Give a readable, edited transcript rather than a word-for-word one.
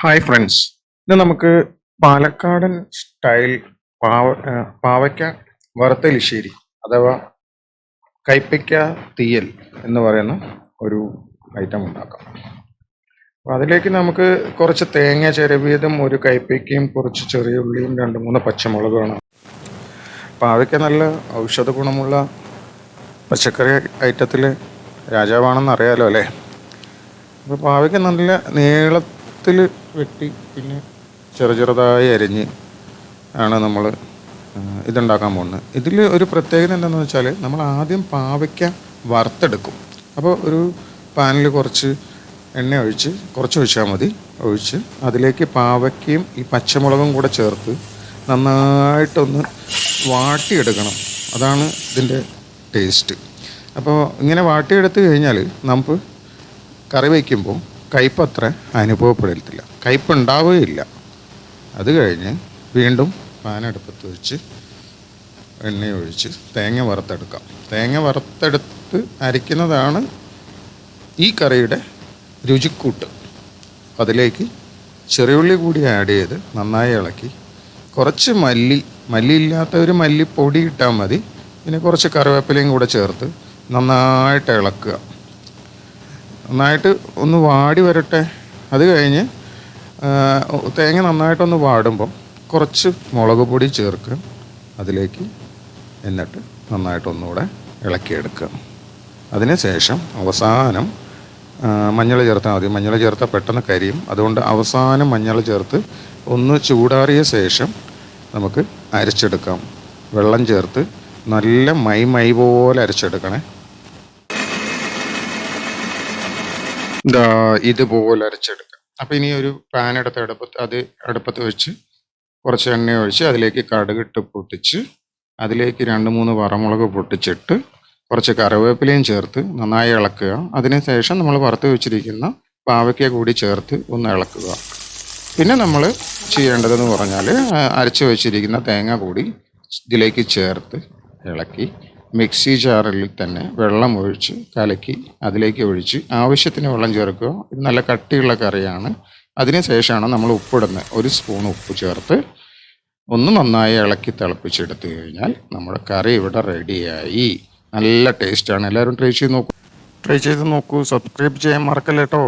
Hi friends, ഇന്ന് നമുക്ക് പാലക്കാടൻ സ്റ്റൈൽ പാവയ്ക്ക വറുത്തലിശ്ശേരി അഥവാ കൈപ്പയ്ക്ക തീയൽ എന്ന് പറയുന്ന ഒരു ഐറ്റം ഉണ്ടാക്കാം. അപ്പോൾ അതിലേക്ക് നമുക്ക് കുറച്ച് തേങ്ങ ചിരവിയതും ഒരു കൈപ്പയ്ക്കയും കുറച്ച് ചെറിയ ഉള്ളിയും 2-3 പച്ചമുളകാണ്. പാവയ്ക്ക നല്ല ഔഷധ ഗുണമുള്ള പച്ചക്കറി ഐറ്റത്തിൽ രാജാവാണെന്ന് അറിയാലോ അല്ലേ. അപ്പോൾ പാവയ്ക്ക നല്ല നീളത്തിൽ വെട്ടി പിന്നെ ചെറുതായി അരിഞ്ഞ് ആണ് നമ്മൾ ഇതുണ്ടാക്കാൻ പോകുന്നത്. ഇതിൽ ഒരു പ്രത്യേകത എന്താണെന്ന് വെച്ചാൽ നമ്മൾ ആദ്യം പാവയ്ക്ക വറുത്തെടുക്കും. അപ്പോൾ ഒരു പാനിൽ കുറച്ച് എണ്ണ കുറച്ച് ഒഴിച്ചാൽ മതി. ഒഴിച്ച് അതിലേക്ക് പാവയ്ക്കയും ഈ പച്ചമുളകും കൂടെ ചേർത്ത് നന്നായിട്ടൊന്ന് വാട്ടിയെടുക്കണം. അതാണ് ഇതിൻ്റെ ടേസ്റ്റ്. അപ്പോൾ ഇങ്ങനെ വാട്ടിയെടുത്ത് കഴിഞ്ഞാൽ നമുക്ക് കറി വയ്ക്കുമ്പോൾ കയ്പ്പ് അത്ര അനുഭവപ്പെടത്തില്ല, കയ്പ്പ് ഉണ്ടാവുകയില്ല. അത് കഴിഞ്ഞ് വീണ്ടും പാനടുപ്പത്ത് വെച്ച് എണ്ണ ഒഴിച്ച് തേങ്ങ വറുത്തെടുക്കാം. തേങ്ങ വറുത്തെടുത്ത് അരയ്ക്കുന്നതാണ് ഈ കറിയുടെ രുചിക്കൂട്ട്. അതിലേക്ക് ചെറിയുള്ളി കൂടി ആഡ് ചെയ്ത് നന്നായി ഇളക്കി കുറച്ച് മല്ലി ഇല്ലാത്ത ഒരു മല്ലിപ്പൊടി ഇട്ടാൽ മതി. പിന്നെ കുറച്ച് കറിവേപ്പിലയും കൂടെ ചേർത്ത് നന്നായിട്ട് ഇളക്കുക. നന്നായിട്ട് ഒന്ന് വാടി വരട്ടെ. അത് കഴിഞ്ഞ് തേങ്ങ നന്നായിട്ടൊന്ന് വാടുമ്പം കുറച്ച് മുളക് പൊടി ചേർക്കുക അതിലേക്ക്. എന്നിട്ട് നന്നായിട്ടൊന്നുകൂടെ ഇളക്കിയെടുക്കുക. അതിന് ശേഷം അവസാനം മഞ്ഞൾ ചേർത്താൽ മതി. മഞ്ഞൾ ചേർത്താൽ പെട്ടെന്ന് കരിയും. അതുകൊണ്ട് അവസാനം മഞ്ഞൾ ചേർത്ത് ഒന്ന് ചൂടാറിയ ശേഷം നമുക്ക് അരച്ചെടുക്കാം. വെള്ളം ചേർത്ത് നല്ല മൈ പോലെ അരച്ചെടുക്കണേ. ഇതുപോലെ അരച്ചെടുക്കാം. അപ്പോൾ ഇനി ഒരു പാൻ അടുപ്പത്ത് വെച്ച് കുറച്ച് എണ്ണ ഒഴിച്ച് അതിലേക്ക് കടുകിട്ട് പൊട്ടിച്ച് അതിലേക്ക് 2-3 വറമുളക് പൊട്ടിച്ചിട്ട് കുറച്ച് കറിവേപ്പിലയും ചേർത്ത് നന്നായി ഇളക്കുക. അതിന് ശേഷം നമ്മൾ വറുത്ത് വെച്ചിരിക്കുന്ന പാവയ്ക്ക കൂടി ചേർത്ത് ഒന്ന് ഇളക്കുക. പിന്നെ നമ്മൾ ചെയ്യേണ്ടതെന്ന് പറഞ്ഞാൽ അരച്ച് വെച്ചിരിക്കുന്ന തേങ്ങ കൂടി ഇതിലേക്ക് ചേർത്ത് ഇളക്കി മിക്സി ജാറിൽ തന്നെ വെള്ളം ഒഴിച്ച് കലക്കി അതിലേക്ക് ഒഴിച്ച് ആവശ്യത്തിന് വെള്ളം ചേർക്കുക. ഇത് നല്ല കട്ടിയുള്ള കറിയാണ്. അതിന് ശേഷമാണ് നമ്മൾ ഉപ്പിടുന്നത്. 1 സ്പൂൺ ഉപ്പ് ചേർത്ത് ഒന്ന് നന്നായി ഇളക്കി തിളപ്പിച്ചെടുത്ത് കഴിഞ്ഞാൽ നമ്മുടെ കറി ഇവിടെ റെഡിയായി. നല്ല ടേസ്റ്റാണ്. എല്ലാവരും ട്രൈ ചെയ്ത് നോക്കൂ. സബ്സ്ക്രൈബ് ചെയ്യാൻ മറക്കല്ലേട്ടോ.